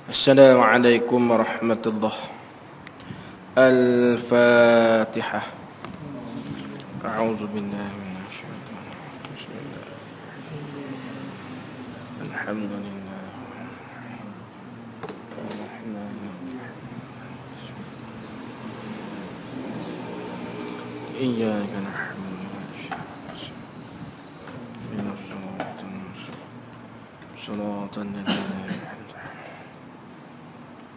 Assalamualaikum warahmatullahi. Al-Fatihah. A'udzu billahi minasyaitonir rajim. Alhamdulillah. Iyyaka na'budu wa iyyaka nasta'in. Shiratal ladzina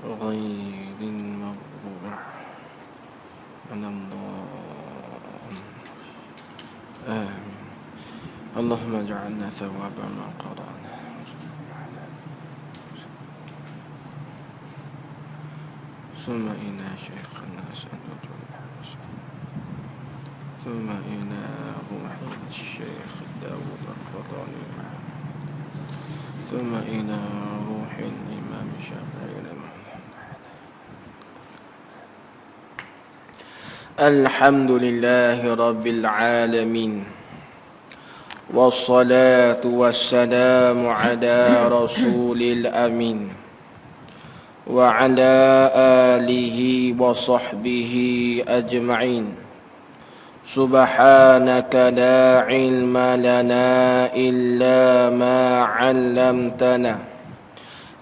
غير المغضوب عليهم آمين. اللهم اجعلنا ثواب ما قرانا ثم إلى شيخنا سنة ثم إلى روح الشيخ داود القطاني ثم إلى روح الإمام الشافعي. Alhamdulillahi Rabbil Alamin. Wassalatu wassalamu ala Rasulil Amin wa ala alihi wa sahbihi ajma'in. Subhanaka la ilma lana illa ma 'allamtana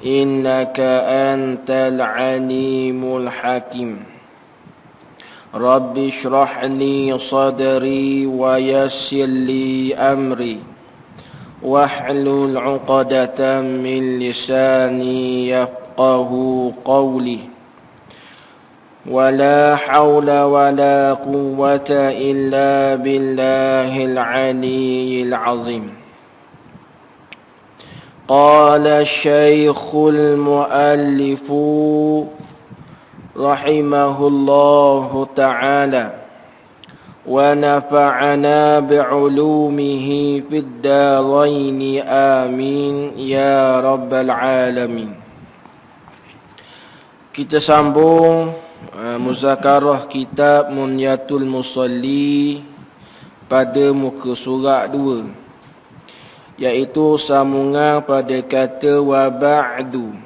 innaka antal alimul hakim. Rabbi shrah li sadri wa yassir li amri wahlul 'uqdatam min lisani yafqahu qawli. Wala hawla wala quwwata illa billahil 'aliyyil 'azim. Qala syekhul muallifu rahimahullahu ta'ala wa nafa'ana bi'ulumihi fid daraini amin ya rabbal alamin. Kita sambung muzakarah kitab Munyatul Musalli pada muka surat 2, iaitu sambungan pada kata wa ba'du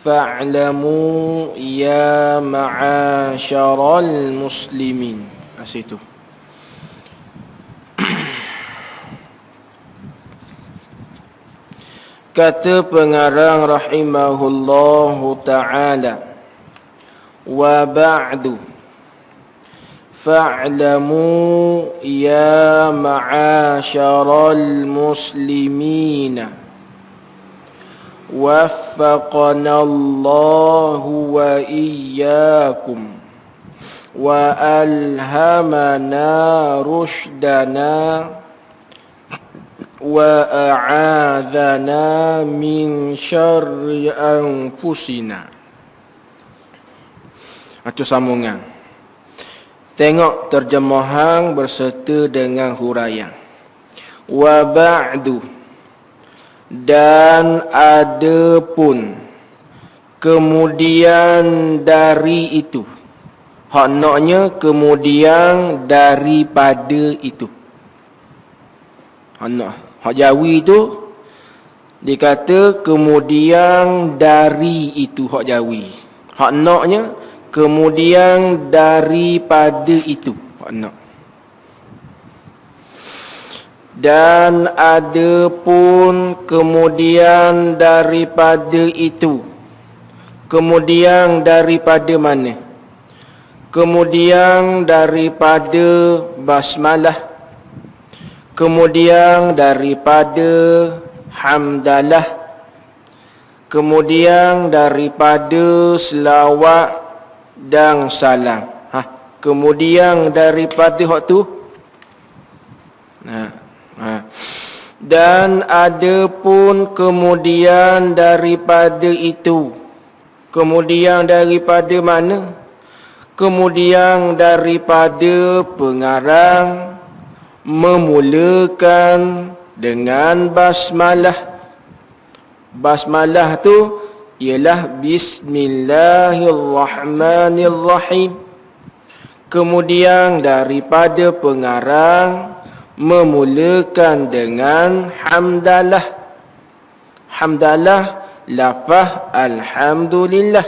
fa'lamu ya ma'asyaral muslimin. Situ. Kata pengarang rahimahullahu ta'ala, wa ba'du fa'lamu ya ma'asyaral muslimina waffaqana Allahu wa iyyakum wa alhamana rushdana wa a'adzana min syarri anfusina. Itu sambungan. Tengok terjemahan berserta dengan huraian. Wa ba'du, dan adapun kemudian dari itu. Haknaknya kemudian daripada itu. Hak Jawi itu dikata kemudian dari itu hak Jawi. Haknaknya kemudian daripada itu. Haknak. Dan adapun kemudian daripada itu. Kemudian daripada mana? Kemudian daripada basmalah. Kemudian daripada hamdalah. Kemudian daripada selawat dan salam. Kemudian daripada hak tu. Dan adapun kemudian daripada itu. Kemudian daripada mana? Kemudian daripada pengarang memulakan dengan basmalah. Basmalah tu ialah Bismillahirrahmanirrahim. Kemudian daripada pengarang memulakan dengan hamdalah. Hamdalah lafaz alhamdulillah.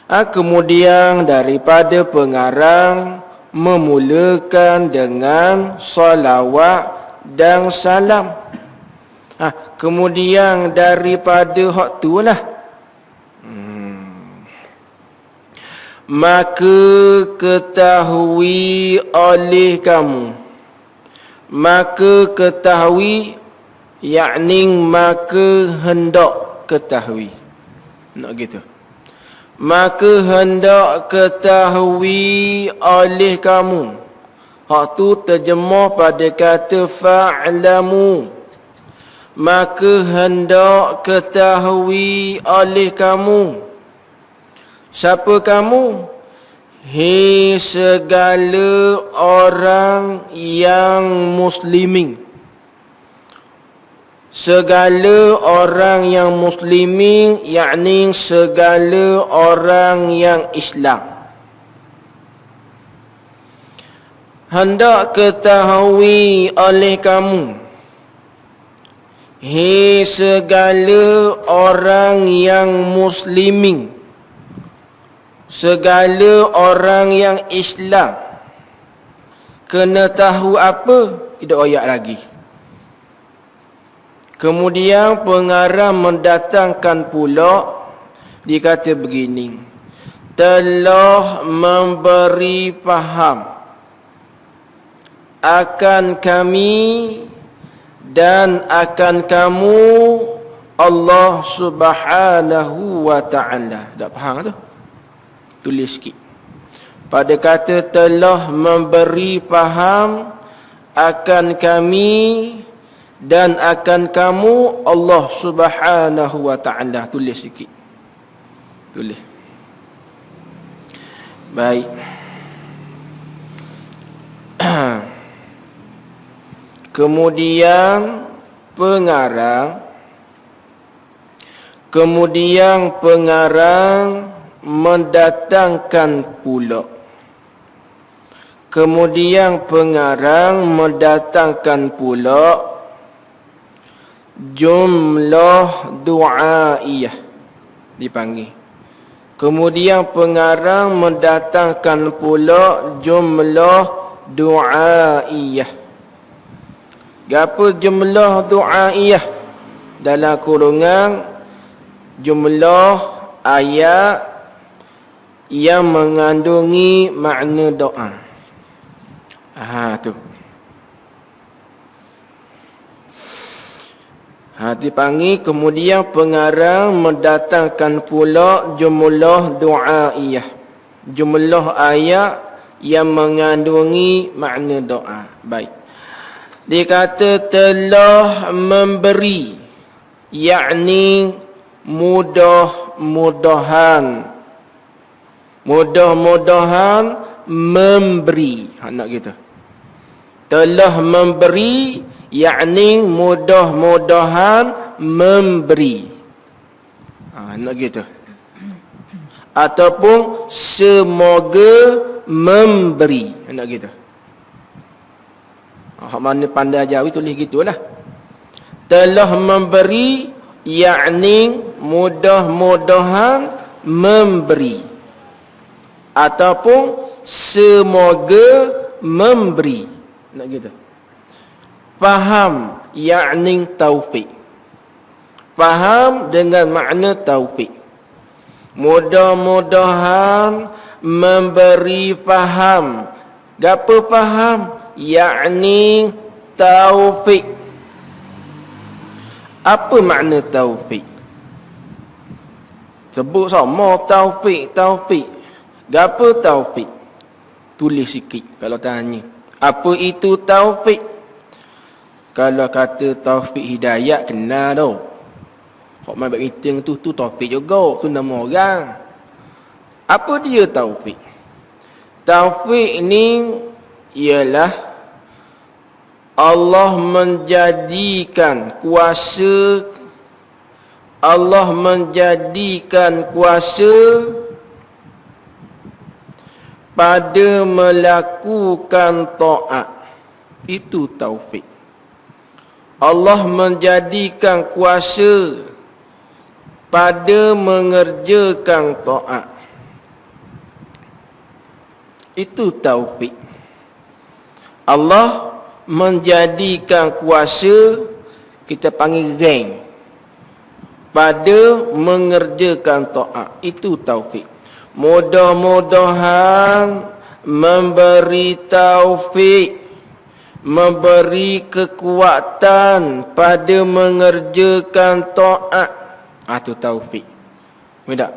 Kemudian daripada pengarang memulakan dengan salawat dan salam. Kemudian daripada hak tu lah, maka ketahui oleh kamu. Maka ketahui, yakni maka hendak ketahui. Nak gitu. Maka hendak ketahui oleh kamu. Hak tu terjemah pada kata fa'lamu. Maka hendak ketahui oleh kamu. Siapa kamu? Hei segala orang yang muslimin. Segala orang yang muslimin, yakni segala orang yang Islam. Hendak ketahui oleh kamu, hei segala orang yang muslimin, segala orang yang Islam. Kena tahu apa? Tidak ayat lagi. Kemudian pengarang mendatangkan pula, dikata begini, telah memberi faham akan kami dan akan kamu Allah Subhanahu wa ta'ala. Tak faham tu? Tulis sikit. Pada kata telah memberi faham akan kami dan akan kamu Allah Subhanahu wa ta'ala. Tulis sikit. Tulis. Baik. Kemudian pengarang mendatangkan pula. Kemudian pengarang mendatangkan pula jumlah du'aiyah, dipanggil. Kemudian pengarang mendatangkan pula jumlah du'aiyah. Apa jumlah du'aiyah? Dalam kurungan jumlah ayat yang mengandungi makna doa. Tu. Dipanggil. Kemudian pengarang mendatangkan pula jumlah du'aiyah, jumlah ayat yang mengandungi makna doa. Baik. Dia kata telah memberi, yakni mudah-mudahan. Mudah-mudahan memberi. Nak gitu. Telah memberi, yakni mudah-mudahan memberi. Nak gitu. Ataupun semoga memberi. Nak gitu. Hak mana pandai Jawi tulis gitulah. Telah memberi, yakni mudah-mudahan memberi. Ataupun semoga memberi. Nak gitu. Faham, yakni taufik. Faham dengan makna taufik. Mudah-mudahan memberi faham. Gapo faham? Yakni taufik. Apa makna taufik? Sebut sama taufik. Gapo taufik? Tulis sikit kalau tanya. Apa itu taufik? Kalau kata taufik hidayat, kenal tau. Hak main badminton tu taufik juga. Tu nama orang. Apa dia taufik? Taufik ni ialah Allah menjadikan kuasa pada melakukan taat. Itu taufik. Allah menjadikan kuasa pada mengerjakan taat. Itu taufik. Allah menjadikan kuasa, kita panggil rank, pada mengerjakan taat. Itu taufik. Mudah-mudahan memberi taufik, memberi kekuatan pada mengerjakan taat. Itu taufik. Tidak?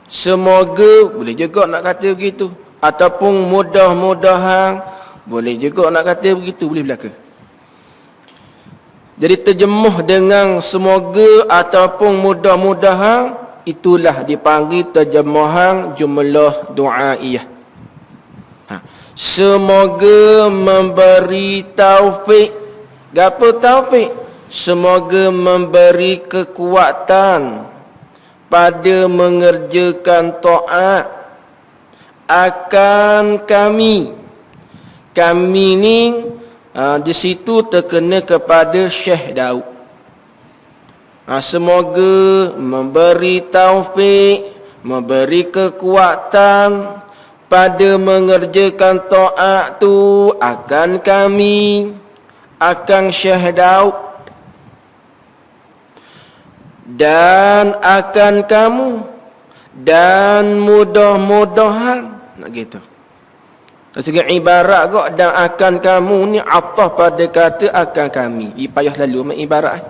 Semoga, boleh juga nak kata begitu. Ataupun mudah-mudahan, boleh juga nak kata begitu, boleh belaka. Jadi terjemuh dengan semoga ataupun mudah-mudahan, itulah dipanggil terjemahan jumlah du'aiyah. Semoga memberi taufik. Gapo taufik? Semoga memberi kekuatan pada mengerjakan taat akan kami. Kami ni di situ terkena kepada Syekh Daud. Semoga memberi taufik, memberi kekuatan pada mengerjakan taat tu akan kami, akan Syekh Daud, dan akan kamu, dan mudah-mudahan. Nak gitu. Dari segi ibarat kok, dan akan kamu ni ataf pada kata akan kami. Payah lalu main ibarat.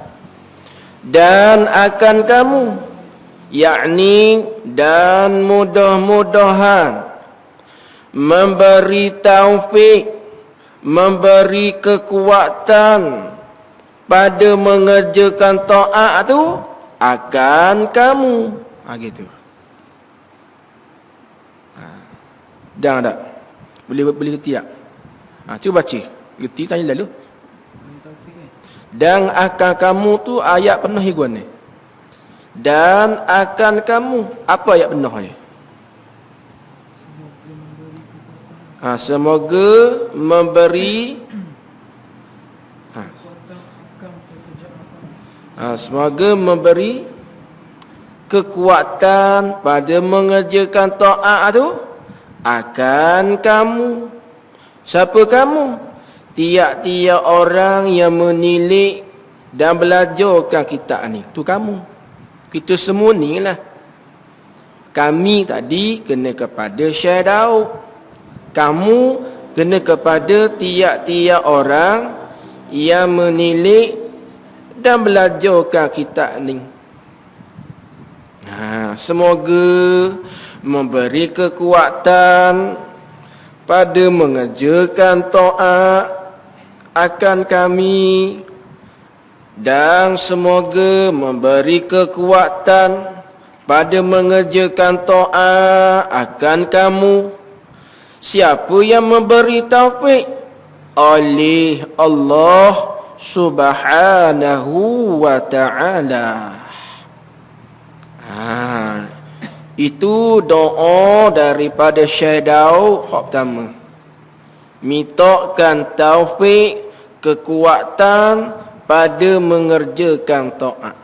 Dan akan kamu, yakni dan mudah-mudahan memberi taufik, memberi kekuatan pada mengerjakan taat tu akan kamu. Gitu. Dah tak? Boleh kerti tak? Cuba baca. Kerti tanya lalu. Dan akan kamu tu ayat penuh iguan ni. Dan akan kamu. Apa ayat penuh ni? Semoga memberi semoga memberi kekuatan pada mengerjakan taat tu akan kamu. Siapa kamu? Tiap-tiap orang yang menilik dan belajarkan kitab ni. Tu kamu. Kita semua ni lah. Kami tadi kena kepada Syekh Daud. Kamu kena kepada tiap-tiap orang yang menilik dan belajarkan kitab ni. Semoga memberi kekuatan pada mengerjakan taat akan kami, dan semoga memberi kekuatan pada mengerjakan taat akan kamu. Siapa yang memberi taufik? Oleh Allah Subhanahu wa ta'ala. Itu doa daripada Syekh Daud hak pertama. Mintakan taufik, kekuatan pada mengerjakan taat.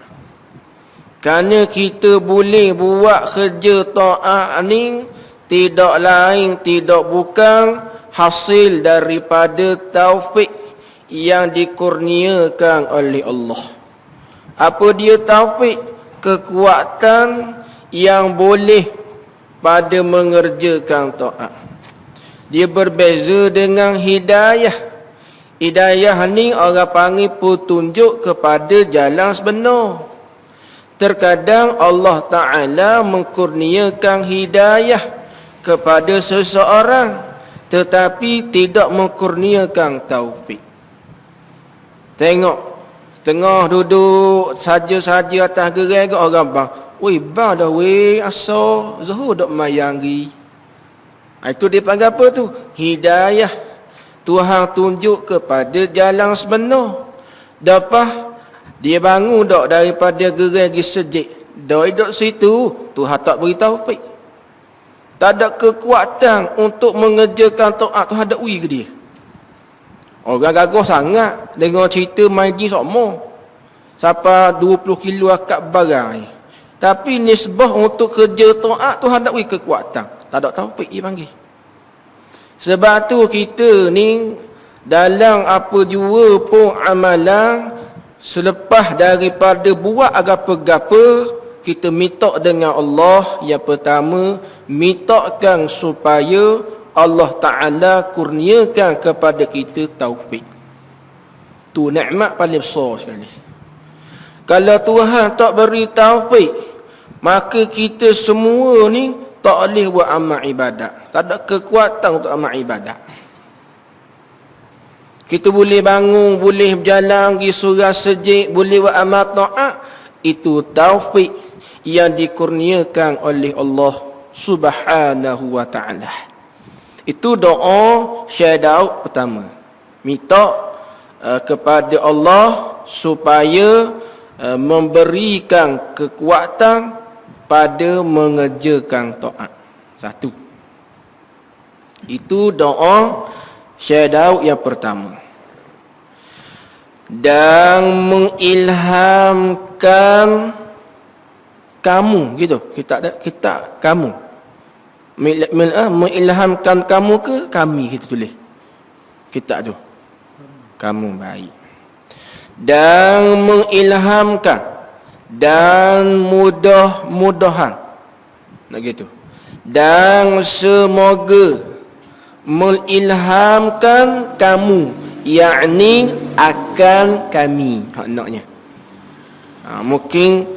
Kerana kita boleh buat kerja taat ni tidak lain, tidak bukan hasil daripada taufik yang dikurniakan oleh Allah. Apa dia taufik? Kekuatan yang boleh pada mengerjakan taat. Dia berbeza dengan hidayah. Hidayah ni orang panggil petunjuk kepada jalan sebenar. Terkadang Allah Ta'ala mengkurniakan hidayah kepada seseorang, tetapi tidak mengkurniakan taufik. Tengok, tengah duduk saja-saja atas gerai ke orang bang. Weh, bang dah weh, asal Zuhur dok mayangi. Itu dipanggil apa tu? Hidayah. Tuhan tunjuk kepada jalan sebenar. Dapat dia bangun dok daripada gerai gi sejik. Dok situ, Tuhan tak beri taufik. Tak ada kekuatan untuk mengerjakan taat. Tuhan ada ui ke dia? Orang gagah sangat dengar cerita main jin sokmo. Siapa 20 kilo akak barang. Tapi nisbah untuk kerja taat tu hendak beri kekuatan. Tak ada taufik dia panggil. Sebab tu kita ni dalam apa jua pun amalan, selepas daripada buat apa-apa, kita minta dengan Allah. Yang pertama, mintakan supaya Allah Ta'ala kurniakan kepada kita taufik. Tu nikmat paling besar sekali. Kalau Tuhan tak beri taufik, maka kita semua ni tak boleh buat amal ibadat. Tak ada kekuatan untuk amal ibadat. Kita boleh bangun, boleh berjalan, pergi surau sejik, boleh buat amal taat. Itu taufik yang dikurniakan oleh Allah Subhanahu wa ta'ala. Itu doa Syekh Daud pertama. Minta kepada Allah supaya memberikan kekuatan pada mengerjakan taat. Satu. Itu doa Syekh Daud yang pertama. Dan mengilhamkan kamu, gitu. Kita kamu. Mengilhamkan kamu ke kami, kita tulis. Kita tu. Kamu baik. Dan mengilhamkan dan mudah-mudahan. Nak gitu. Dan semoga mengilhamkan kamu, yakni akan kami. Maknanya. Mungkin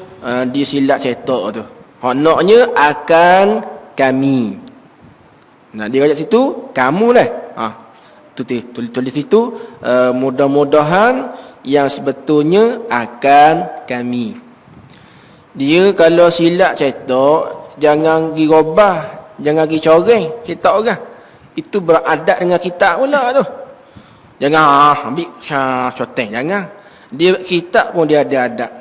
disilap cetak tu. Maknanya akan kami. Nah, dia kat situ kamu lah. Tulis situ mudah-mudahan yang sebetulnya akan kami. Dia kalau silap cetak, jangan pergi robah, jangan pergi coreng cetak orang. Itu beradat dengan kitab pula tu. Jangan ambil coteng, jangan. Dia kitab pun dia ada adab.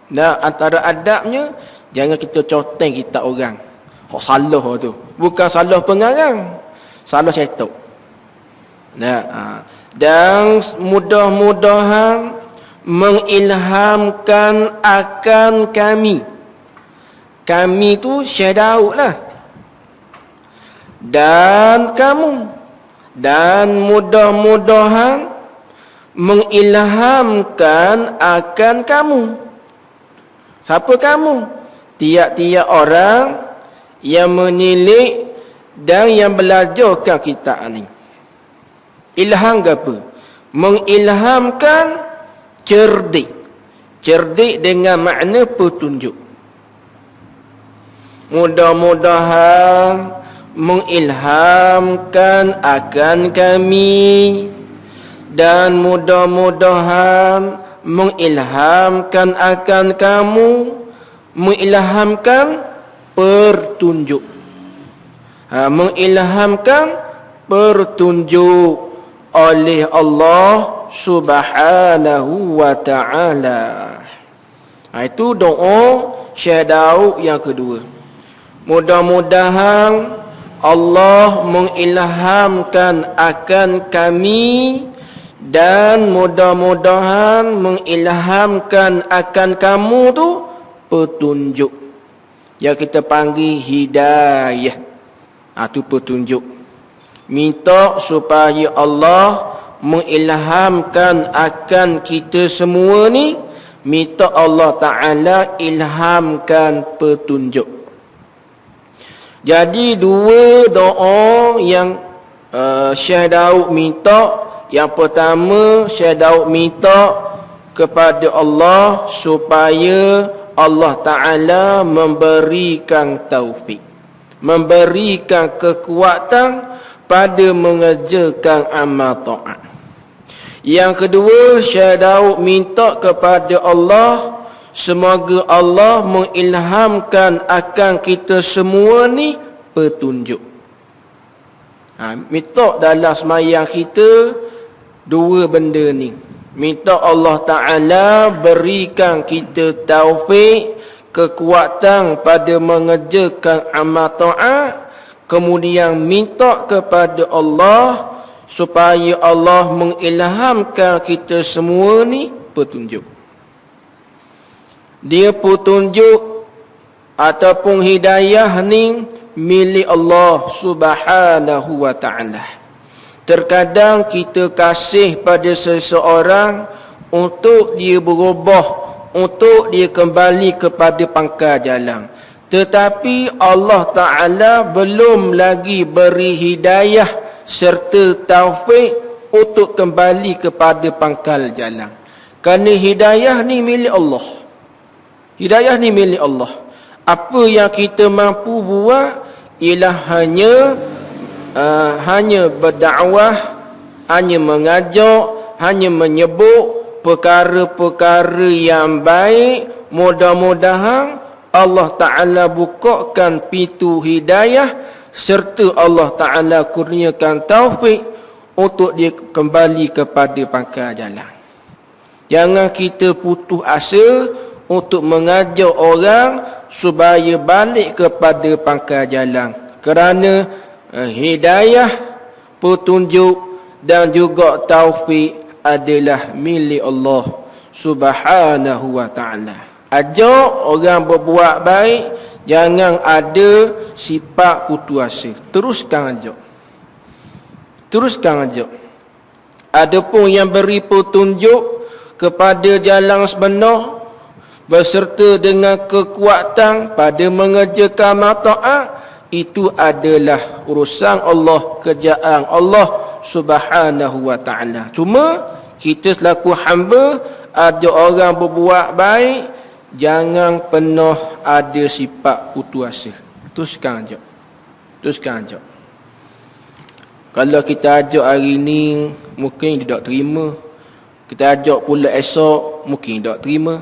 Dan antara adabnya, jangan kita coteng kitab orang. Kok salah tu. Bukan salah pengarang, salah cetak. Dan mudah-mudahan mengilhamkan akan kami. Kami tu Syekh Daud lah. Dan kamu. Dan mudah-mudahan mengilhamkan akan kamu. Siapa kamu? Tiap-tiap orang yang menilik dan yang belajarkan kitab ni. Ilham ke apa? Mengilhamkan cerdik. Cerdik dengan makna petunjuk. Mudah-mudahan mengilhamkan akan kami. Dan mudah-mudahan mengilhamkan akan kamu. Mengilhamkan pertunjuk. Mengilhamkan pertunjuk oleh Allah Subhanahu wa ta'ala. Itu doa Syekh Daud yang kedua. Mudah-mudahan Allah mengilhamkan akan kami. Dan mudah-mudahan mengilhamkan akan kamu tu petunjuk. Yang kita panggil hidayah. Itu petunjuk. Minta supaya Allah mengilhamkan akan kita semua ni. Minta Allah Ta'ala ilhamkan petunjuk. Jadi dua doa yang Syekh Daud minta. Yang pertama, Syekh Daud minta kepada Allah supaya Allah Ta'ala memberikan taufik. Memberikan kekuatan pada mengerjakan amal taat. Yang kedua, Syekh Daud minta kepada Allah, semoga Allah mengilhamkan akan kita semua ni petunjuk. Minta dalam semayang kita dua benda ni. Minta Allah Ta'ala berikan kita taufik, kekuatan pada mengerjakan amal taat. Kemudian minta kepada Allah supaya Allah mengilhamkan kita semua ni petunjuk. Dia petunjuk ataupun hidayah ni milik Allah Subhanahu wa ta'ala. Terkadang kita kasih pada seseorang untuk dia berubah, untuk dia kembali kepada pangkal jalan. Tetapi Allah Ta'ala belum lagi beri hidayah serta taufik untuk kembali kepada pangkal jalan. Kerana hidayah ni milik Allah. Hidayah ni milik Allah. Apa yang kita mampu buat ialah hanya berdakwah, hanya mengajak, hanya menyebut perkara-perkara yang baik. Mudah-mudahan Allah Ta'ala bukakan pintu hidayah serta Allah Ta'ala kurniakan taufik untuk dia kembali kepada pangkal jalan. Jangan kita putus asa untuk mengajak orang supaya balik kepada pangkal jalan. Kerana hidayah, petunjuk dan juga taufik adalah milik Allah Subhanahu wa ta'ala. Ajak orang berbuat baik, jangan ada sifat putus asa. Teruskan ajak. Teruskan ajak. Adapun yang beri petunjuk kepada jalan sebenar beserta dengan kekuatan pada mengerjakan mataat, itu adalah urusan Allah, kerjaan Allah Subhanahu wa ta'ala. Cuma kita selaku hamba ajak orang berbuat baik, jangan pernah ada sifat putus asa. Teruskan ajak. Teruskan ajak. Kalau kita ajak hari ni, mungkin dia tak terima. Kita ajak pula esok, mungkin dia tak terima.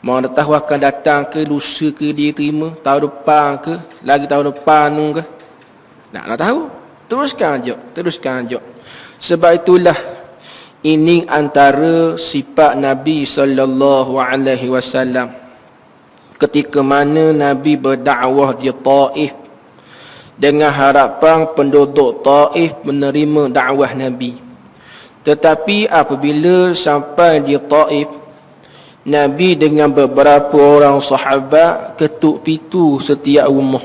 Mau dah tahu akan datang ke, lusa ke dia terima, tahun depan ke, lagi tahun depan ke. Nak tahu? Teruskan ajak. Teruskan ajak. Sebab itulah ini antara sifat Nabi SAW. Ketika mana Nabi berdakwah di Taif dengan harapan penduduk Taif menerima dakwah Nabi. Tetapi apabila sampai di Taif, Nabi dengan beberapa orang sahabat ketuk pintu setiap rumah.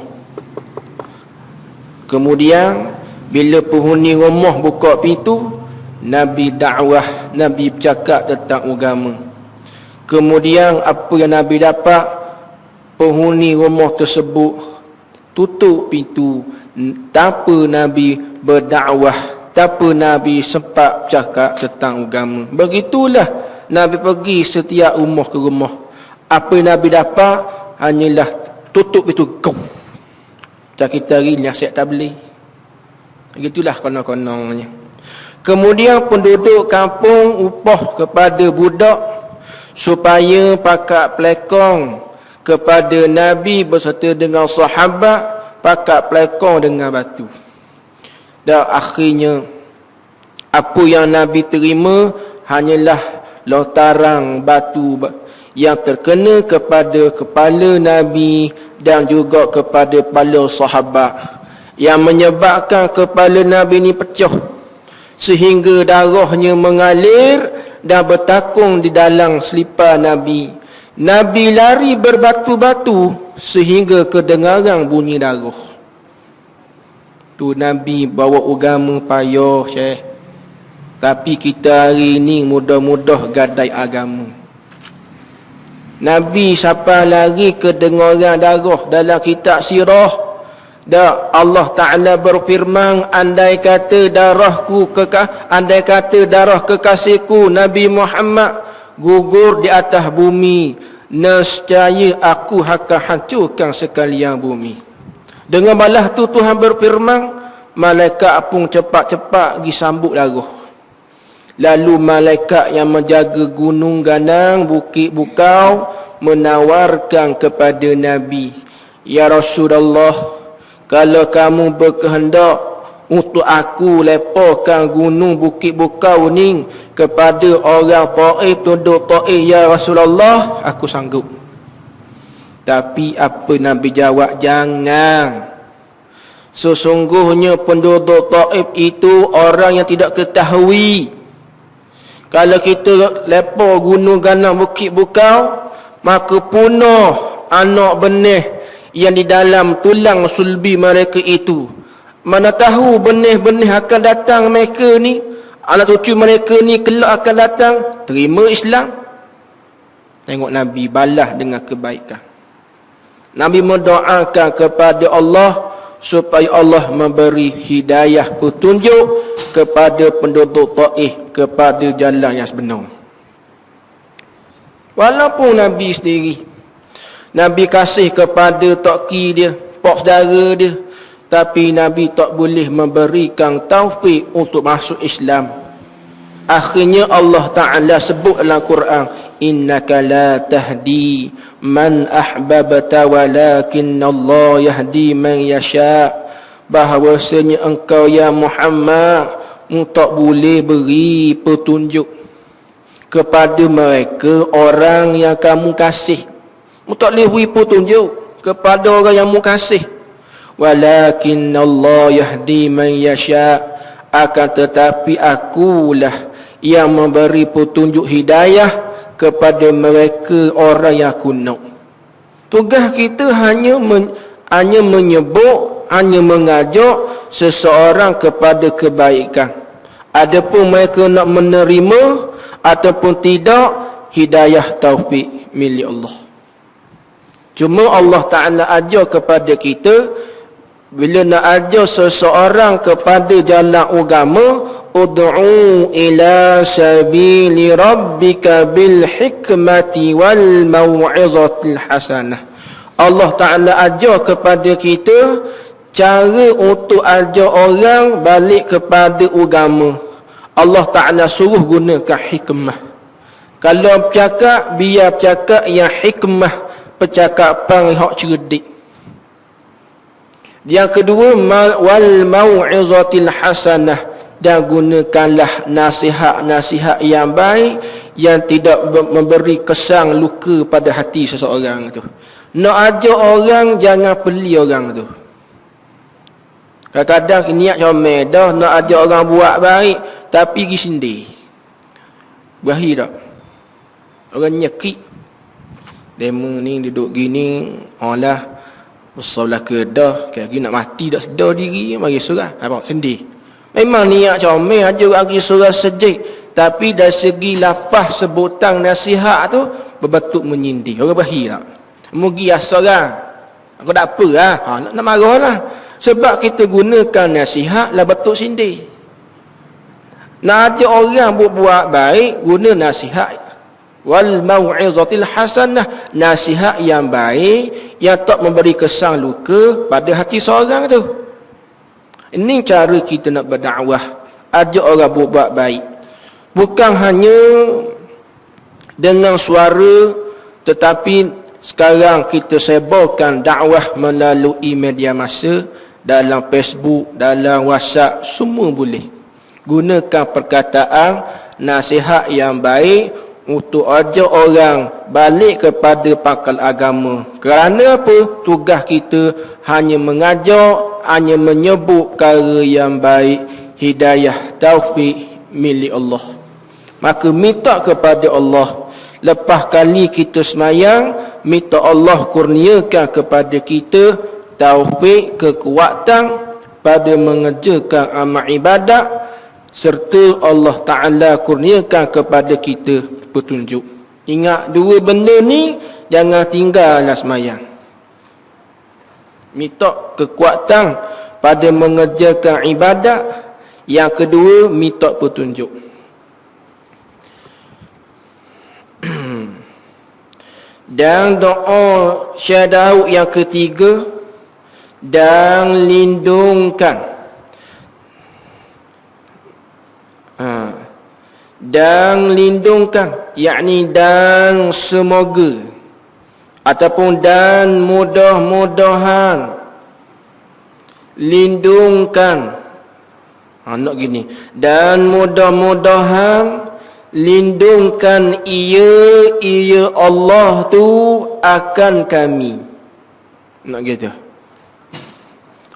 Kemudian bila penghuni rumah buka pintu, Nabi dakwah, Nabi bercakap tentang agama. Kemudian apa yang Nabi dapat? Penghuni rumah tersebut tutup pintu tanpa Nabi berdakwah, tanpa Nabi sempat bercakap tentang agama. Begitulah Nabi pergi setiap rumah ke rumah. Apa yang Nabi dapat hanyalah tutup pintu. Dan kita hari ni asyik tabligh. Begitulah konon-kononnya. Kemudian penduduk kampung upah kepada budak supaya pakat pelekong kepada Nabi beserta dengan sahabat, pakat pelekong dengan batu. Dan akhirnya apa yang Nabi terima hanyalah lontaran batu yang terkena kepada kepala Nabi dan juga kepada kepala sahabat, yang menyebabkan kepala Nabi ini pecah sehingga darahnya mengalir dan bertakung di dalam selipar Nabi. Nabi lari berbatu-batu sehingga kedengaran bunyi darah. Tu Nabi bawa agama payah, Syekh. Tapi kita hari ini mudah-mudah gadai agama. Nabi siapa lagi kedengaran darah dalam kitab sirah. Dan Allah Ta'ala berfirman, andai kata darah kekasihku Nabi Muhammad gugur di atas bumi, nescaya aku akan hancurkan sekalian bumi. Dengan balas tu Tuhan berfirman, malaikat pun cepat-cepat pergi sambut darah. Lalu malaikat yang menjaga gunung ganang, bukit bukau menawarkan kepada Nabi, ya Rasulullah, kalau kamu berkehendak untuk aku lepaskan gunung bukit bukau ni kepada orang Taif, penduduk Taif, ya Rasulullah, aku sanggup. Tapi apa Nabi jawab? Jangan. Sesungguhnya penduduk Taif itu orang yang tidak ketahui. Kalau kita lepas gunung ganang bukit bukau, maka punah anak benih yang di dalam tulang sulbi mereka itu. Mana tahu benih-benih akan datang mereka ni, anak cucu mereka ni kelak akan datang terima Islam. Tengok Nabi balas dengan kebaikan. Nabi mendoakan kepada Allah supaya Allah memberi hidayah petunjuk kepada penduduk Taif kepada jalan yang sebenar. Walaupun Nabi sendiri, Nabi kasih kepada toki dia, pak saudara dia, tapi Nabi tak boleh memberikan taufik untuk masuk Islam. Akhirnya Allah Ta'ala sebut dalam Quran, innaka la tahdi man ahbabta walakinna Allah yahdi man yasha. Bahawasanya engkau ya Muhammad tak boleh beri petunjuk kepada mereka orang yang kamu kasih. Tak boleh beri petunjuk kepada orang yang kamu kasih. Walakinna Allah yahdi man yasha. Akan tetapi akulah yang memberi petunjuk hidayah kepada mereka orang yang aku nak. Tugas kita hanya menyebut, hanya mengajak seseorang kepada kebaikan. Adapun mereka nak menerima ataupun tidak, hidayah taufik milik Allah. Cuma Allah Ta'ala ajar kepada kita, bila nak ajar seseorang kepada jalan agama, ud'u ila sabili rabbika bil hikmati wal mau'izatil hasanah. Allah Ta'ala ajar kepada kita cara untuk ajar orang balik kepada agama. Allah Ta'ala suruh gunakan hikmah. Kalau bercakap, biar bercakap yang hikmah, percakapan yang cerdik. Yang kedua, wal mau'izatil hasanah, dan gunakanlah nasihat-nasihat yang baik yang tidak memberi kesan luka pada hati seseorang tu. Nak ajar orang, jangan peli orang tu. Kadang-kadang niat comel dah nak ajar orang buat baik, tapi pergi sindir. Berakhir tak? Orang nyekik. Demo ni duduk gini, Allah besar lah kedah, kaki nak mati tak sedar diri, mari surah. Apa? Sindir. Memang niat comel aja bagi surah sejik, tapi dari segi lapah sebutan nasihat tu berbentuk menyindir. Orang berakhir tak? Mugi asal aku tak apa lah. Nak marah lah. Sebab kita gunakan nasihat lah bentuk sindir. Nak ajak orang buat baik, guna nasihat. Wal mau'izatil hasanah, nasihat yang baik yang tak memberi kesan luka pada hati seorang tu. Ini cara kita nak berdakwah, ajak orang buat baik. Bukan hanya dengan suara, tetapi sekarang kita sebarkan dakwah melalui media massa, dalam Facebook, dalam WhatsApp, semua boleh. Gunakan perkataan nasihat yang baik untuk ajak orang balik kepada pangkal agama. Kerana apa? Tugas kita hanya mengajak, hanya menyebut perkara yang baik, hidayah taufik milik Allah. Maka minta kepada Allah. Lepas kali kita semayang, minta Allah kurniakan kepada kita taufik, kekuatan pada mengerjakan amal ibadat, serta Allah Ta'ala kurniakan kepada kita petunjuk. Ingat dua benda ni, jangan tinggallah semayang. Minta kekuatan pada mengerjakan ibadat. Yang kedua, minta petunjuk. Dan doa Syekh Daud yang ketiga, dan lindungkan, dan lindungkan, yakni dan semoga, ataupun dan mudah-mudahan, lindungkan, nak gini, dan mudah-mudahan lindungkan ia Allah tu akan kami. Nak gitu.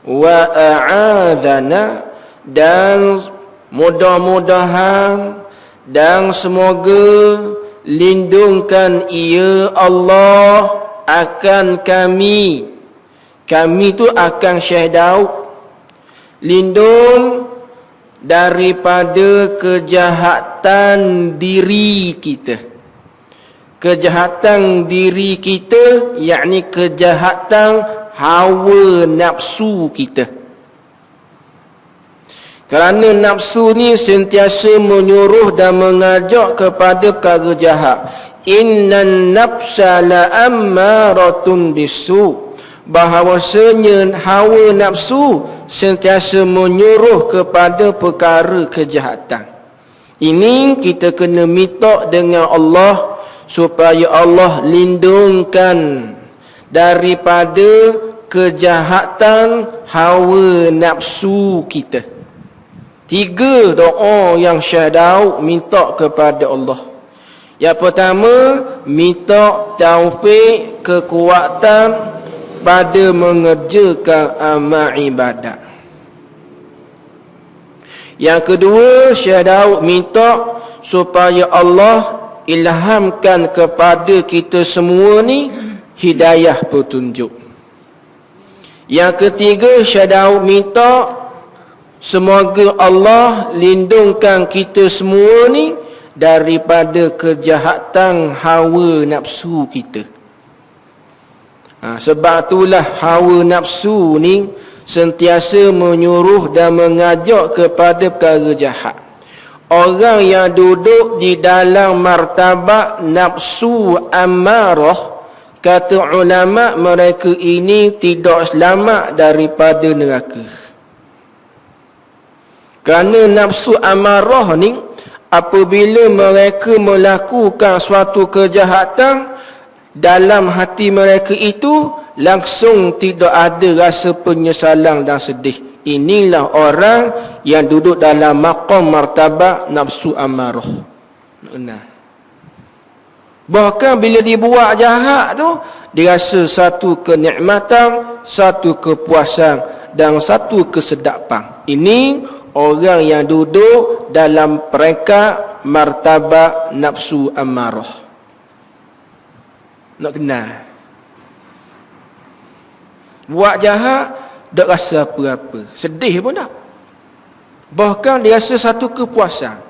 Wa a'adzana, dan mudah-mudahan dan semoga lindungkan ia Allah akan kami Kami tu akan Syekh Daud lindung daripada kejahatan diri kita. Kejahatan diri kita, yakni kejahatan hawa nafsu kita. Kerana nafsu ni sentiasa menyuruh dan mengajak kepada perkara jahat. Innan nafsa la'ammaratun bisu. Bahawasanya hawa nafsu sentiasa menyuruh kepada perkara kejahatan. Ini kita kena minta dengan Allah supaya Allah lindungkan daripada kejahatan hawa nafsu kita. 3 doa yang Syekh Daud minta kepada Allah. Yang pertama, minta taufik, kekuatan pada mengerjakan amal ibadat. Yang kedua, Syekh Daud minta supaya Allah ilhamkan kepada kita semua ni hidayah petunjuk. Yang ketiga, Syekh Daud minta semoga Allah lindungkan kita semua ni daripada kejahatan hawa nafsu kita. Sebab itulah hawa nafsu ni sentiasa menyuruh dan mengajak kepada perkara jahat. Orang yang duduk di dalam martabat nafsu amarah, kata ulama, mereka ini tidak selamat daripada neraka. Kerana nafsu amarah ni, apabila mereka melakukan suatu kejahatan, dalam hati mereka itu langsung tidak ada rasa penyesalan dan sedih. Inilah orang yang duduk dalam maqam martabat nafsu amarah. Nah. Bahkan bila dibuat jahat tu, dia rasa satu kenikmatan, satu kepuasan dan satu kesedapan. Ini orang yang duduk dalam peringkat martabat nafsu amarah. Nak kenal? Buat jahat, tak rasa apa-apa. Sedih pun tak. Bahkan dia rasa satu kepuasan,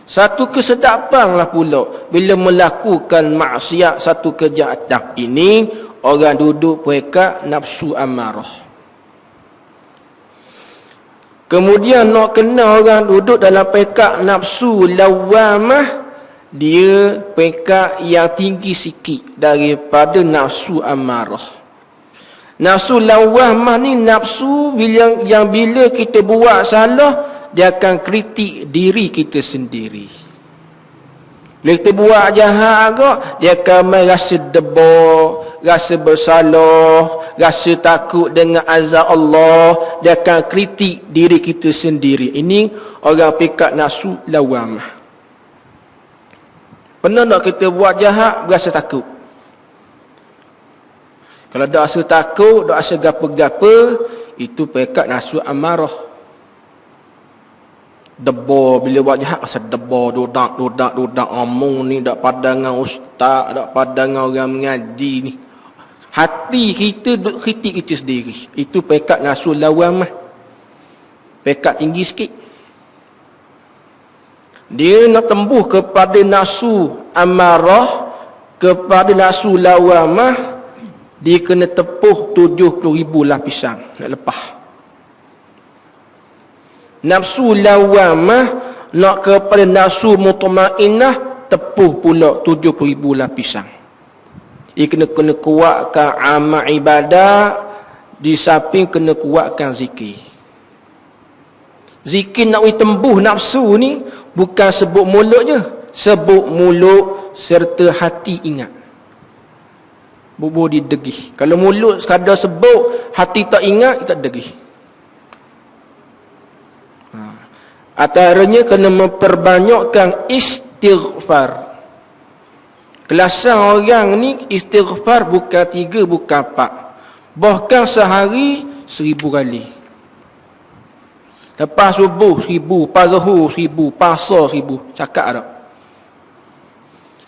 satu kesedapan lah pula bila melakukan maksiat, satu kejahatan. Ini orang duduk peringkat nafsu amarah. Kemudian nak kena orang duduk dalam peringkat nafsu lawamah, dia peringkat yang tinggi sikit daripada nafsu amarah. Nafsu lawamah ni nafsu yang bila kita buat salah, dia akan kritik diri kita sendiri. Bila kita buat jahat agak, dia akan rasa debar, rasa bersalah, rasa takut dengan azab Allah. Dia akan kritik diri kita sendiri. Ini orang pekat nafsu lawamah. Pernah tak kita buat jahat berasa takut? Kalau tak rasa takut, tak rasa gapa-gapa, itu pekat nafsu amarah. Debar, bila buat jahat rasa debar, dodak omong ni, tak padangan ustaz, tak padangan orang mengaji ni. Hati kita duk kritik kita sendiri. Itu pekat nafsu lawamah. Pekat tinggi sikit. Dia nak tembus kepada nafsu amarah, kepada nafsu lawamah, dia kena tepuh 70,000 lapisan nak lepas. Nafsu lawamah nak kepada nafsu mutmainnah, tepuh pula 70,000 lapisan. Ia kena kuatkan amal ibadat, di samping kena kuatkan zikir. Zikir nak tembus nafsu ni bukan sebut mulut je, sebut mulut serta hati ingat. Bubuh didegih. Kalau mulut sekadar sebut, hati tak ingat, tak degih. Antaranya kena memperbanyakkan istighfar. Kelasan orang ni istighfar bukan 3, bukan 4. Bahkan sehari 1000 kali. Lepas subuh 1000, pas zuhur 1000, pas asar 1000. Cakap tak?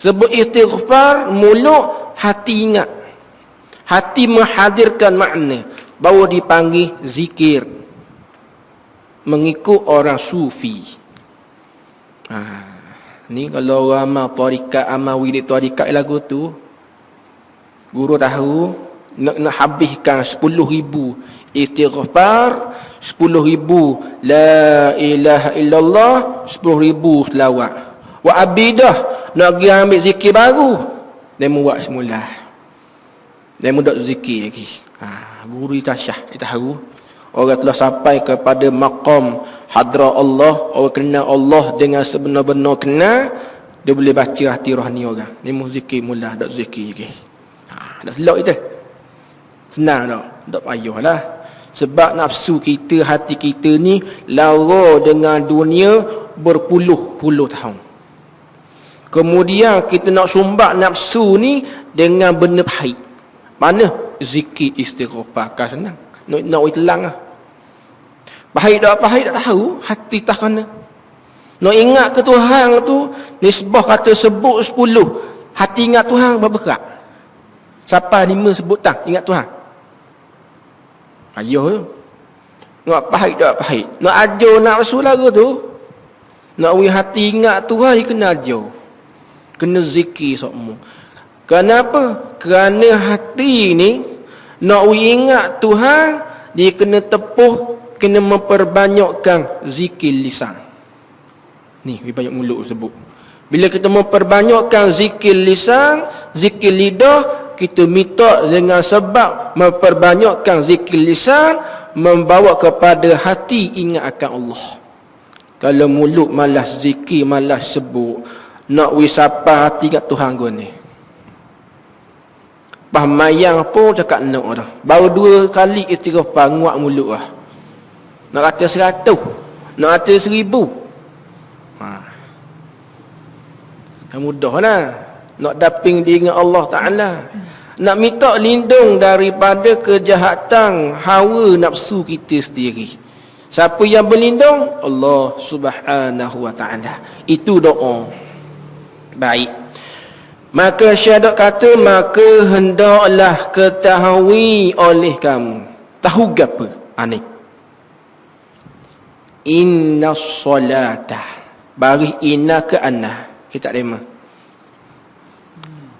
Sebut istighfar, mulut, hati ingat. Hati menghadirkan makna. baru dipanggil zikir. Mengikut orang sufi. Ni kalau orang amal tarikat, amal wirid tarikat lagu tu, guru tahu nak habiskan 10,000 istighfar, 10,000 la ilaha illallah, 10,000 selawat. Wa abidah nak pergi ambil zikir baru, dia buat semula. Dia mudah zikir lagi. Guru tasyah, kita tahu orang telah sampai kepada maqam hadrat Allah, orang kenal Allah dengan sebenar-benar kenal, dia boleh baca hati rohani orang. Ni zikir mula, dak zikir lagi. Dak selok itu. Senang tak payahlah. Sebab nafsu kita, hati kita ni lara dengan dunia berpuluh-puluh tahun. Kemudian kita nak sumbat nafsu ni dengan benda pahit. Mana? Zikir istighfar kan senang. Nak telang lah. Pahit tak tahu, hati tak kena. Nak ingat ke Tuhan tu, nisbah kata sebut 10, hati ingat Tuhan berberat. Sampai 5 sebut tak ingat Tuhan. Ayuh tu. Nak pahit tak pahit. Nak ajar nak rasul lagu tu. Nak hati ingat Tuhan, dia kena ajar. Kena zikir semua. Kenapa? Kerana hati ni nak ingat Tuhan, dia kena tepuh, kena memperbanyakkan zikir lisan. Ni banyak mulut sebut. Bila kita memperbanyakkan zikir lisan, zikir lidah, kita minta dengan sebab memperbanyakkan zikir lisan, membawa kepada hati ingat akan Allah. Kalau mulut malas zikir, malas sebut, nak wisapa hati kat Tuhan gua ni. Mayang pun cakap nak dah. Baru 2 kali istighfar nguak mulut lah. Nak kata 100, nak kata 1000. Kan mudah lah. Nak daping diri dengan Allah Ta'ala. Nak minta lindung daripada kejahatan hawa nafsu kita sendiri. Siapa yang berlindung? Allah Subhanahu Wa Ta'ala. Itu doa. Baik. Maka syahadat kata, maka hendaklah ketahui oleh kamu. Tahu apa? Ni. Inna solata. Bari inna ke anna. Kita terima.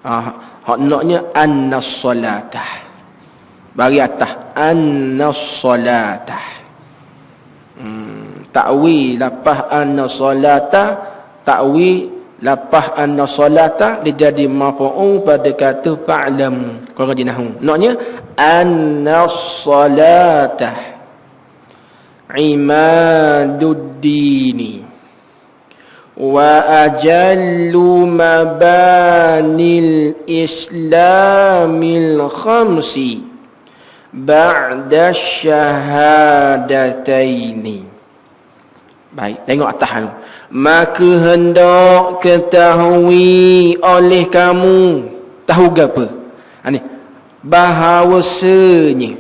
Hak naknya anna solata. Bari atas. Anna solata. Ta'wi lapah anna solata. Ta'wi lapah anna solata dia jadi maf'ul pada kata fa'lam. Kalau kaji nahwu, maknanya anna solata imaduddini wa ajallu mabanil islamil khamsi ba'da syahadataini. Baik, tengok atas dulu. Maka hendak ketahui oleh kamu. Tahu apa? Ni bahawasanya,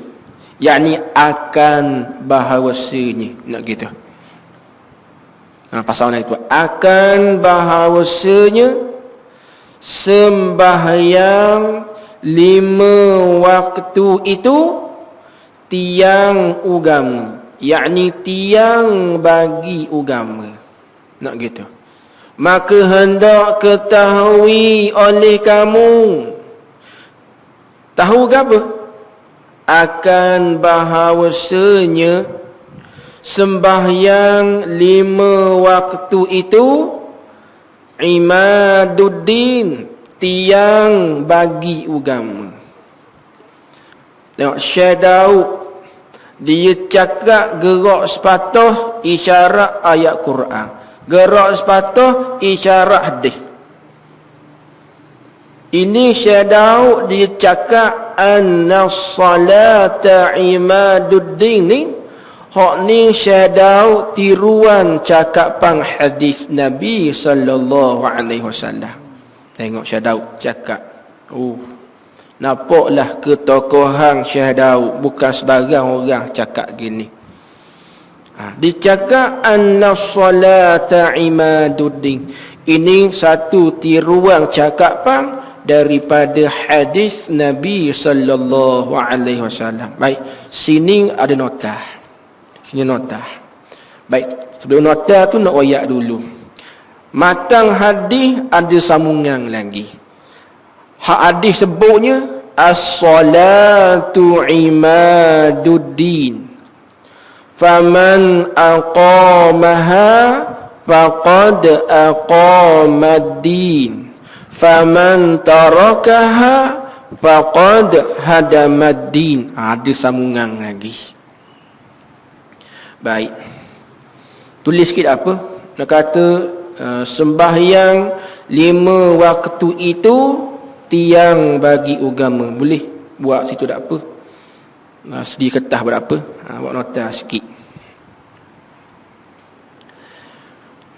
yakni akan bahawasanya, nak gitu. Pasal itu akan bahawasanya sembahyang 5 waktu itu tiang agama, yakni tiang bagi agama. Nak gitu. Maka hendak ketahui oleh kamu. Tahu apa? Akan bahawasanya sembahyang 5 waktu itu imaduddin, tiang bagi agama. Tengok Syekh Daud, dia cakap gerak sepatah isyarat ayat Quran, gerak sepatah isyarat hadis. Ini Syekh Daud dia cakap anna salata imaduddin ni. Hak ni Syekh Daud tiruan cakapan hadis Nabi sallallahu alaihi wasallam. Tengok Syekh Daud cakap. Nampaklah ketokohan Syekh Daud, bukan sebarang orang cakap gini. Dicakap anna salata imaduddin. Ini satu tiruan cakapan daripada hadis Nabi sallallahu alaihi wasallam. Baik, sini ada nota. Sini nota. Baik, sebelum nota tu nak royak dulu. Matang hadis ada sambungan lagi. Hak hadis sebutnya as-salatu imaduddin. Faman aqamaha faqad aqamad-din. Faman tarakaha faqad hadamad-din. Ada sambungan lagi. Baik. Tulis sikit apa? Nak kata sembahyang 5 waktu itu tiang bagi agama. Boleh buat situ tak apa. Sedi kertas berapa? Buat nota sikit.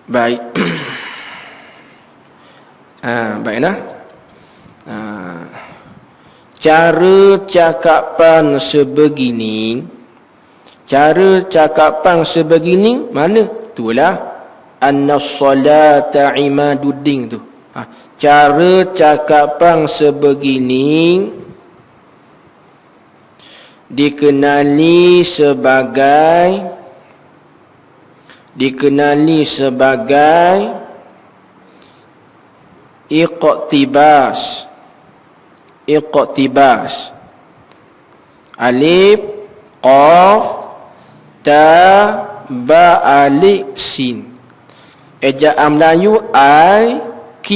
Baik. Baiklah. Cara cakapan sebegini. Cara cakapan sebegini mana? Itulah annas-salata imaduddin tu. Cara cakapan sebegini dikenali sebagai iqtibas. Alif, qaf, ta, ba, alif, sin. Ejaan Melayu I, Q,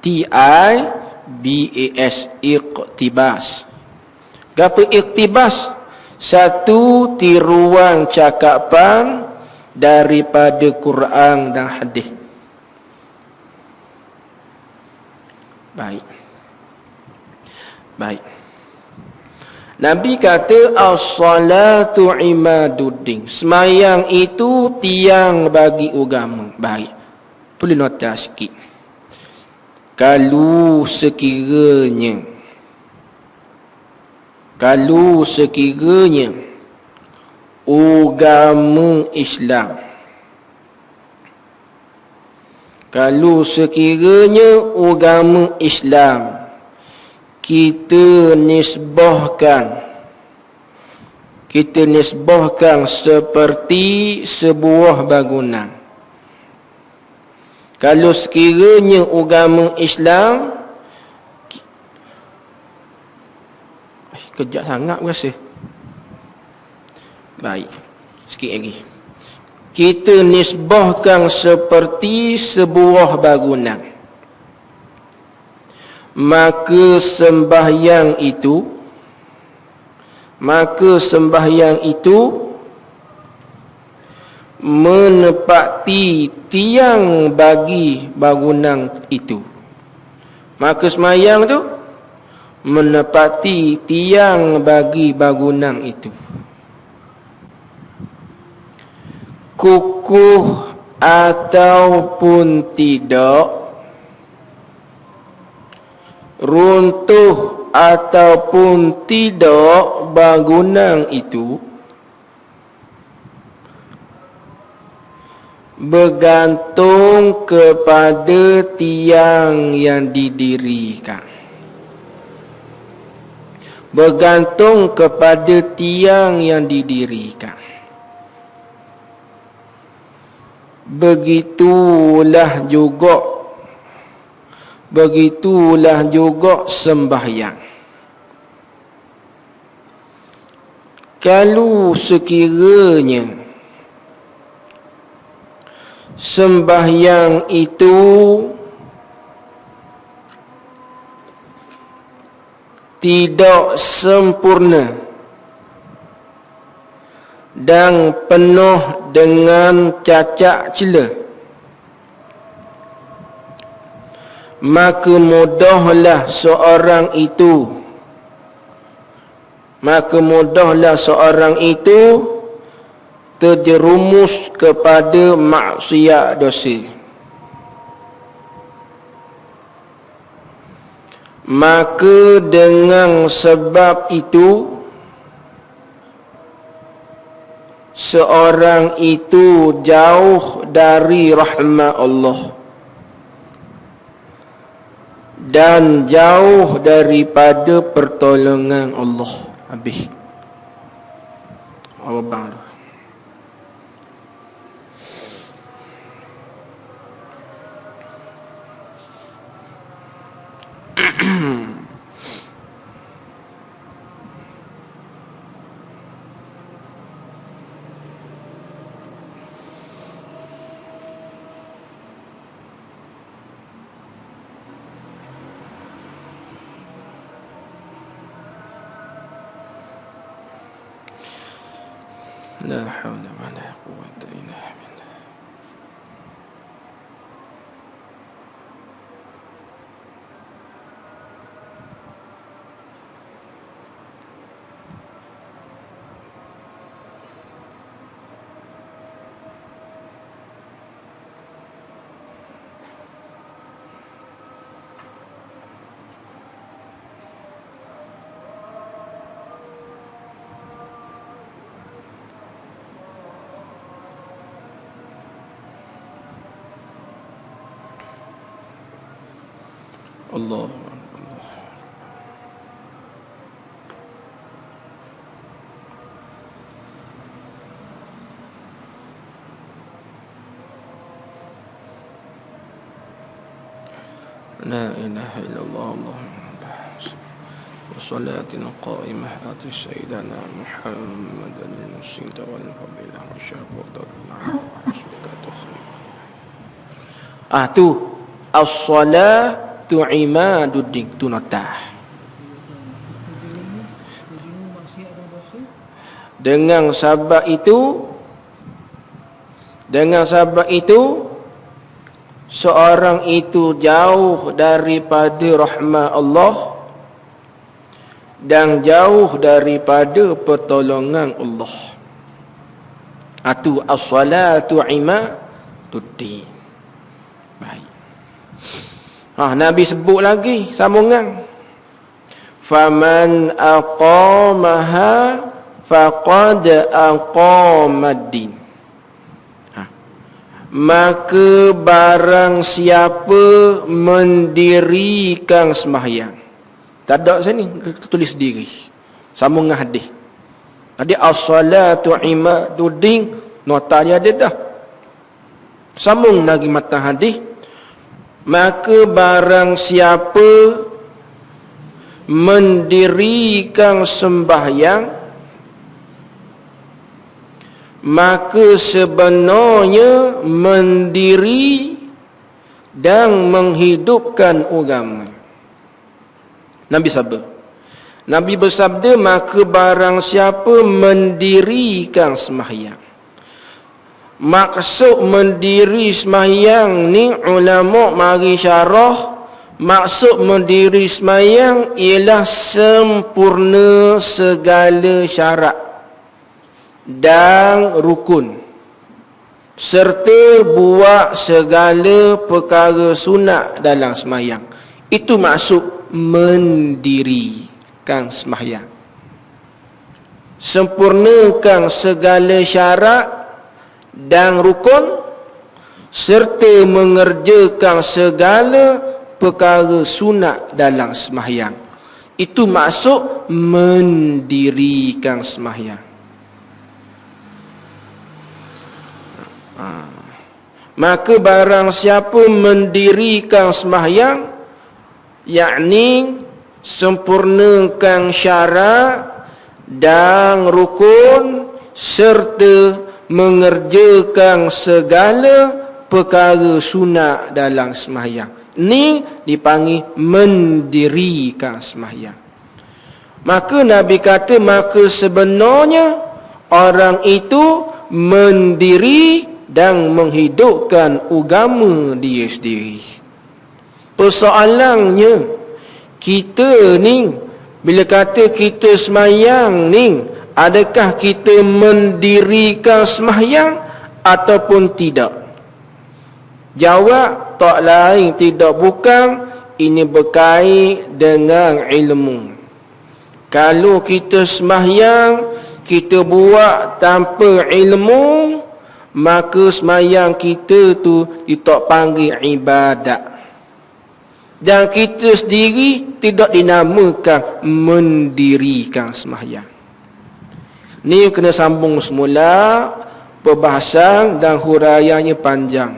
T, I, B, A, S. Iqtibas. Apa iqtibas? Satu tiruan cakapan daripada Quran dan hadis. Baik. Nabi kata as-salatu imaduddin. Semayang itu tiang bagi agama. Baik. Boleh nota sikit. Kalau sekiranya agama Islam, kita nisbahkan seperti sebuah bangunan. Kalau sekiranya agama Islam, kejap sangat rasa. Baik, sikit lagi. Kita nisbahkan seperti sebuah bangunan. Maka sembahyang itu menepati tiang bagi bangunan itu. Maka sembahyang tu menepati tiang bagi bangunan itu. Kukuh ataupun tidak, runtuh ataupun tidak bangunan itu, bergantung kepada tiang yang didirikan. Bergantung kepada tiang yang didirikan. Begitulah juga sembahyang. Kalau sekiranya sembahyang itu tidak sempurna dan penuh dengan cacat celah, maka mudahlah seorang itu terjerumus kepada maksiat dosa. Maka dengan sebab itu seorang itu jauh dari rahmat Allah, dan jauh daripada pertolongan Allah. Habis. Allah bang tu. La haula wa la quwwata illa billah. Allah. La ilaha illallah Salatin qa'imah ati sayyidana Muhammadan al-Sinta wal-Fadilah wa syafa'atullah tu as-salatu imaduddin tu notah. Dengan sebab itu seorang itu jauh daripada rahmat Allah dan jauh daripada pertolongan Allah. Itu as-salatu imaduddin. Baik. Nabi sebut lagi sambungan. Faman aqamaha faqad aqamaddin. Maka barang siapa mendirikan sembahyang. Tak ada sini, kita tulis sendiri. Sambungan hadis. Tadi as-salatu imaduddin, nota dia ada dah. Sambung lagi matan hadis. Maka barang siapa mendirikan sembahyang, maka sebenarnya mendiri dan menghidupkan agama. Nabi bersabda, maka barang siapa mendirikan sembahyang. Maksud mendiri sembahyang ni ulama mari syarah. Maksud mendiri sembahyang ialah sempurna segala syarat dan rukun, serta buat segala perkara sunat dalam sembahyang. Itu maksud mendirikan sembahyang. Sempurnakan segala syarat dan rukun, serta mengerjakan segala perkara sunat dalam sembahyang. Itu maksud mendirikan sembahyang. Maka barang siapa mendirikan sembahyang, yakni sempurnakan syarat dan rukun serta mengerjakan segala perkara sunat dalam sembahyang, ni dipanggil mendirikan sembahyang. Maka Nabi kata, maka sebenarnya orang itu mendiri dan menghidupkan agama dia sendiri. Persoalannya, kita ni bila kata kita sembahyang ni, adakah kita mendirikan sembahyang ataupun tidak? Jawab tak lain tidak bukan, ini berkait dengan ilmu. Kalau kita sembahyang, kita buat tanpa ilmu, maka sembahyang kita tu ditak panggil ibadat. Dan kita sendiri tidak dinamakan mendirikan sembahyang. Ni kena sambung semula, perbahasan dan huraiannya panjang.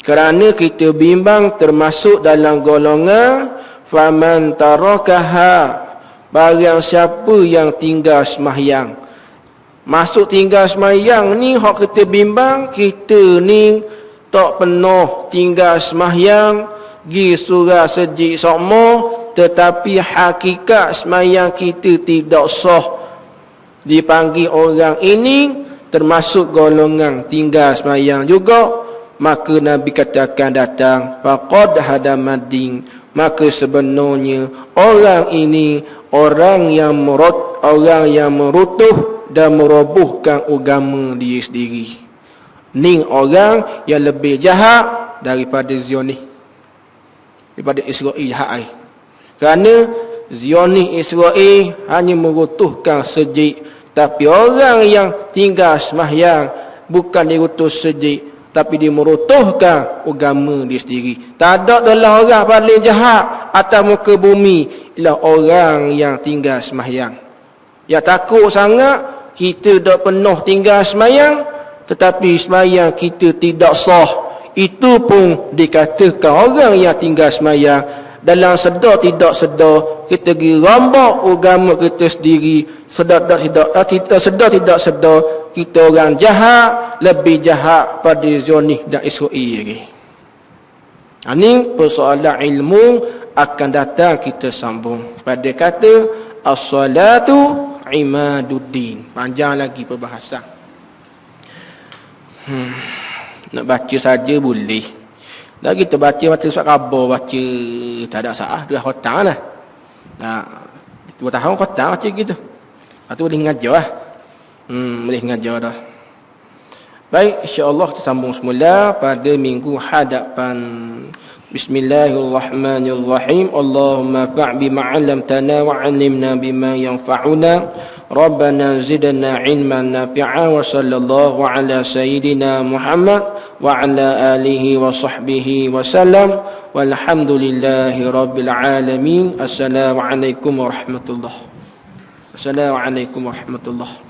Kerana kita bimbang termasuk dalam golongan faman tarakaha, barang siapa yang tinggal sembahyang. Masuk tinggal sembahyang ni hak kita bimbang, kita ni tak penuh tinggal sembahyang, gi surah sejik sokmo, tetapi hakikat sembahyang kita tidak sah. Dipanggil orang ini termasuk golongan tinggal sembahyang juga, maka Nabi katakan datang faqad hadamadin, maka sebenarnya orang ini orang yang merutuh dan merobohkan agama dia sendiri. Ni orang yang lebih jahat daripada Zionis, daripada Israel jahat. Kerana Zionis Israel hanya merutuhkan sejik, tapi orang yang tinggal sembahyang bukan dirutuh sejik, tapi dia merutuhkan agama dia sendiri. Tak ada adalah orang paling jahat atas muka bumi ialah orang yang tinggal sembahyang. Yang takut sangat kita dah penuh tinggal sembahyang, tetapi sembahyang kita tidak sah. Itu pun dikatakan orang yang tinggal sembahyang. Dalam sedar tidak sedar kita pergi rambak agama kita sendiri. Sedar tidak sedar kita orang jahat, lebih jahat pada Zionis dan Israel lagi. Ini persoalan ilmu akan datang kita sambung pada kata as-salatu imaduddin. Panjang lagi perbahasan. Nak baca saja boleh. Dah kita baca surat khabar, baca tak ada salah, dah khotang lah. Nah, 2 tahun khotang baca gitu. Itu boleh ngajar lah. Boleh ngajar dah. Baik, insya-Allah kita sambung semula pada minggu hadapan. Bismillahirrahmanirrahim. Allahumma fa'bi ma'alamtana wa 'allimna bima yanfa'una. Rabbana zidna 'ilman nafi'a wa sallallahu ala sayyidina Muhammad wa ala alihi wa sahbihi wa sallam. Walhamdulillahi rabbil alamin. Assalamualaikum warahmatullahi. Assalamualaikum warahmatullahi.